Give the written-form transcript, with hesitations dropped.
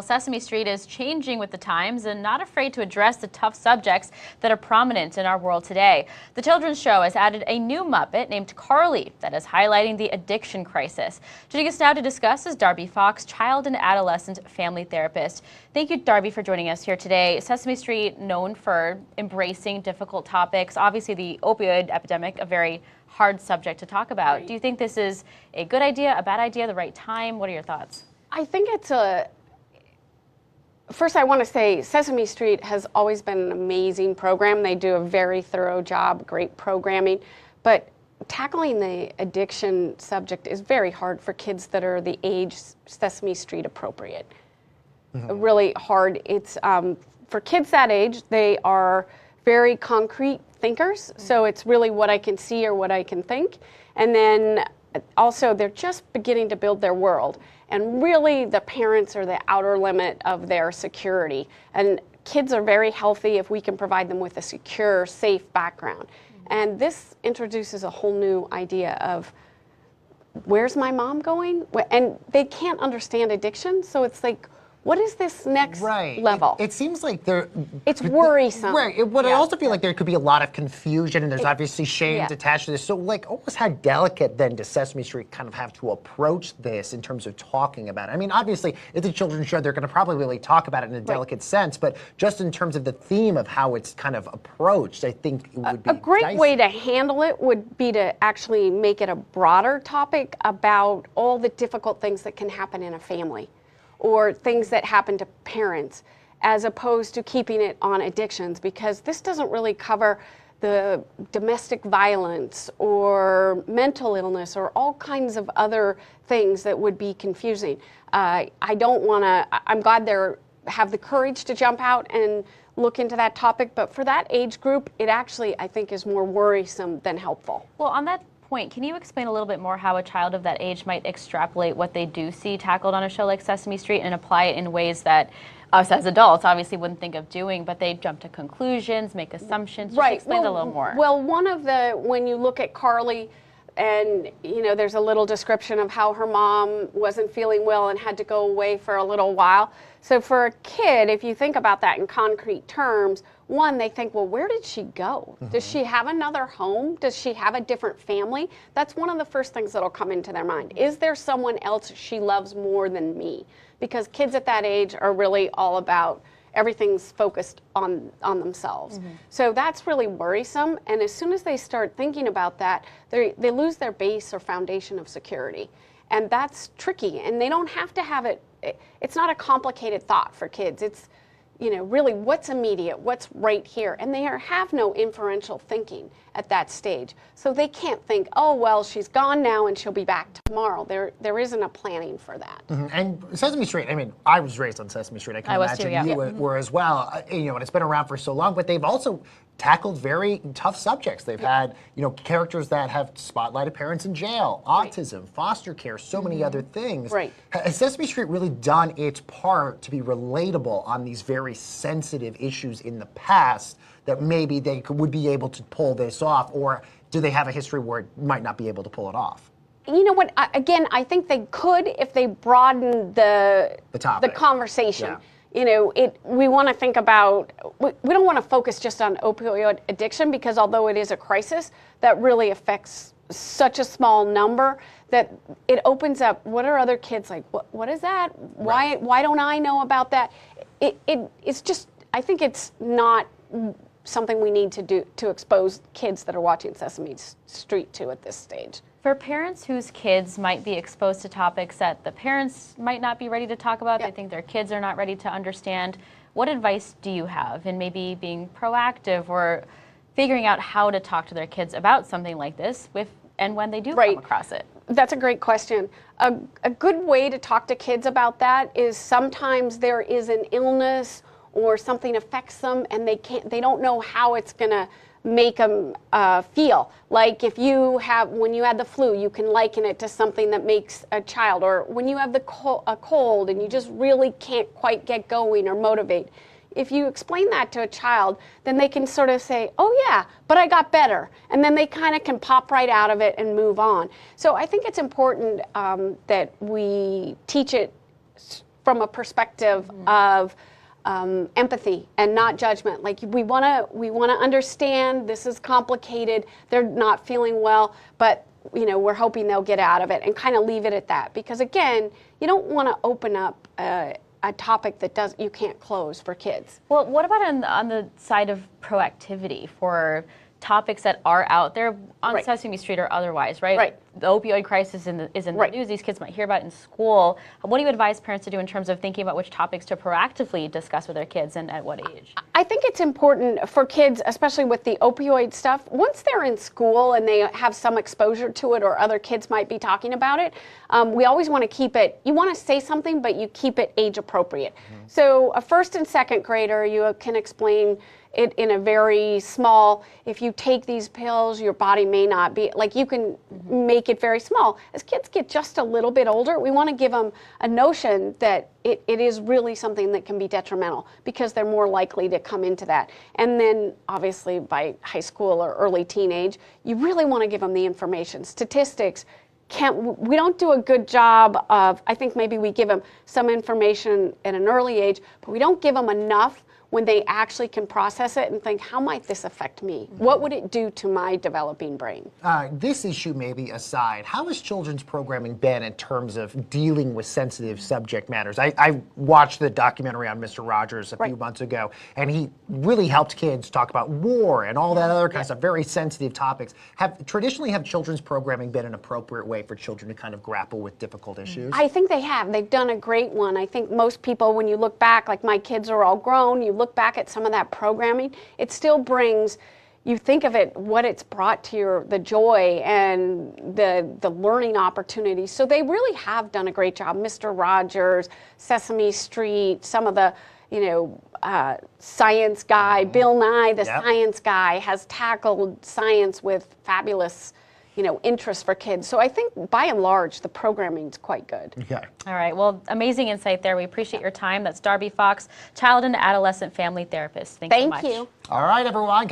Sesame Street is changing with the times and not afraid to address the tough subjects that are prominent in our world today. The children's show has added a new Muppet named KARLI that is highlighting the addiction crisis. Joining us now to discuss is Darby Fox, child and adolescent family therapist. Thank you, Darby, for joining us here today. Sesame Street, known for embracing difficult topics, obviously the opioid epidemic, a very hard subject to talk about. Right. Do you think this is a good idea, a bad idea, the right time? What are your thoughts? I think it's First, I want to say Sesame Street has always been an amazing program. They do a very thorough job, great programming, but tackling the addiction subject is very hard for kids that are the age Sesame Street appropriate. Really hard. It's for kids that age, they are very concrete thinkers, so it's really what I can see or what I can think. And then also they're just beginning to build their world. And really, the parents are the outer limit of their security. And kids are very healthy if we can provide them with a secure, safe background. And this introduces a whole new idea of, where's my mom going? And they can't understand addiction, so it's like, what is this next level? It seems like it's worrisome. Right. I also feel like there could be a lot of confusion, and there's obviously shame attached to this. So, like, almost how delicate then does Sesame Street kind of have to approach this in terms of talking about it? I mean, obviously, it's a children's show. They're going to probably really talk about it in a delicate sense, but just in terms of the theme of how it's kind of approached, I think it would be a great way to handle it would be to actually make it a broader topic about all the difficult things that can happen in a family, or things that happen to parents, as opposed to keeping it on addictions, because this doesn't really cover the domestic violence or mental illness or all kinds of other things that would be confusing. I'm glad they have the courage to jump out and look into that topic, but for that age group, it actually, I think, is more worrisome than helpful. Well, on that point, can you explain a little bit more how a child of that age might extrapolate what they do see tackled on a show like Sesame Street and apply it in ways that us as adults obviously wouldn't think of doing, but they jump to conclusions, make assumptions? Just explain a little more. Well, when you look at KARLI, and there's a little description of how her mom wasn't feeling well and had to go away for a little while. So for a kid, if you think about that in concrete terms, one, they think, well, where did she go? Does she have another home? Does she have a different family? That's one of the first things that'll come into their mind. Is there someone else she loves more than me? Because kids at that age are really all about everything's focused on themselves. So that's really worrisome. And as soon as they start thinking about that, they lose their base or foundation of security. And that's tricky. And they don't have to have it. It's not a complicated thought for kids. It's, really what's immediate, what's right here. And they have no inferential thinking at that stage. So they can't think, oh, well, she's gone now and she'll be back tomorrow. There isn't a planning for that. And Sesame Street, I mean, I was raised on Sesame Street. I can imagine you were as well. And it's been around for so long, but they've also tackled very tough subjects. They've had, characters that have spotlighted parents in jail, autism, foster care, so many other things. Has Sesame Street really done its part to be relatable on these very sensitive issues in the past that maybe they would be able to pull this off, or do they have a history where it might not be able to pull it off? You know what? Again, I think they could if they broadened the conversation. We want to think about, we don't want to focus just on opioid addiction, because although it is a crisis that really affects such a small number, that it opens up, what are other kids like? What is that? Why don't I know about that? It's just, I think it's not something we need to do to expose kids that are watching Sesame Street to at this stage. For parents whose kids might be exposed to topics that the parents might not be ready to talk about, they think their kids are not ready to understand, what advice do you have in maybe being proactive or figuring out how to talk to their kids about something like this and when they do come across it? That's a great question. A good way to talk to kids about that is sometimes there is an illness or something affects them and they don't know how it's going to make them feel. Like when you had the flu, you can liken it to something that makes a child, or when you have a cold and you just really can't quite get going or motivate. If you explain that to a child, then they can sort of say, oh yeah, but I got better. And then they kind of can pop right out of it and move on. So I think it's important that we teach it from a perspective of empathy and not judgment. Like we want to understand this is complicated. They're not feeling well, but we're hoping they'll get out of it, and kind of leave it at that. Because again, you don't want to open up a topic that you can't close for kids. Well, what about on the side of proactivity for topics that are out there on Sesame Street or otherwise, right? Right. The opioid crisis is in the news. These kids might hear about it in school. What do you advise parents to do in terms of thinking about which topics to proactively discuss with their kids and at what age? I think it's important for kids, especially with the opioid stuff, once they're in school and they have some exposure to it or other kids might be talking about it, we always want to keep it, you want to say something, but you keep it age appropriate. So a first and second grader, you can explain it in a very small, if you take these pills, your body may not be, like you can make it very small. As kids get just a little bit older, we want to give them a notion that it is really something that can be detrimental, because they're more likely to come into that. And then obviously by high school or early teenage, you really want to give them the information. Statistics, we don't do a good job of, I think maybe we give them some information at an early age, but we don't give them enough when they actually can process it and think, how might this affect me? What would it do to my developing brain? This issue maybe aside, how has children's programming been in terms of dealing with sensitive subject matters? I watched the documentary on Mr. Rogers a few months ago, and he really helped kids talk about war and all that other kind of stuff, very sensitive topics. Traditionally, have children's programming been an appropriate way for children to kind of grapple with difficult issues? I think they have. They've done a great one. I think most people, when you look back, like my kids are all grown, you look back at some of that programming, it still brings, you think of it, what it's brought to the joy and the learning opportunities. So they really have done a great job. Mr. Rogers, Sesame Street, some of the, Science Guy, Bill Nye, the Science Guy, has tackled science with fabulous interest for kids. So I think by and large, the programming's quite good. Okay. All right. Well, amazing insight there. We appreciate your time. That's Darby Fox, child and adolescent family therapist. Thanks so much. Thank you. All right, everyone.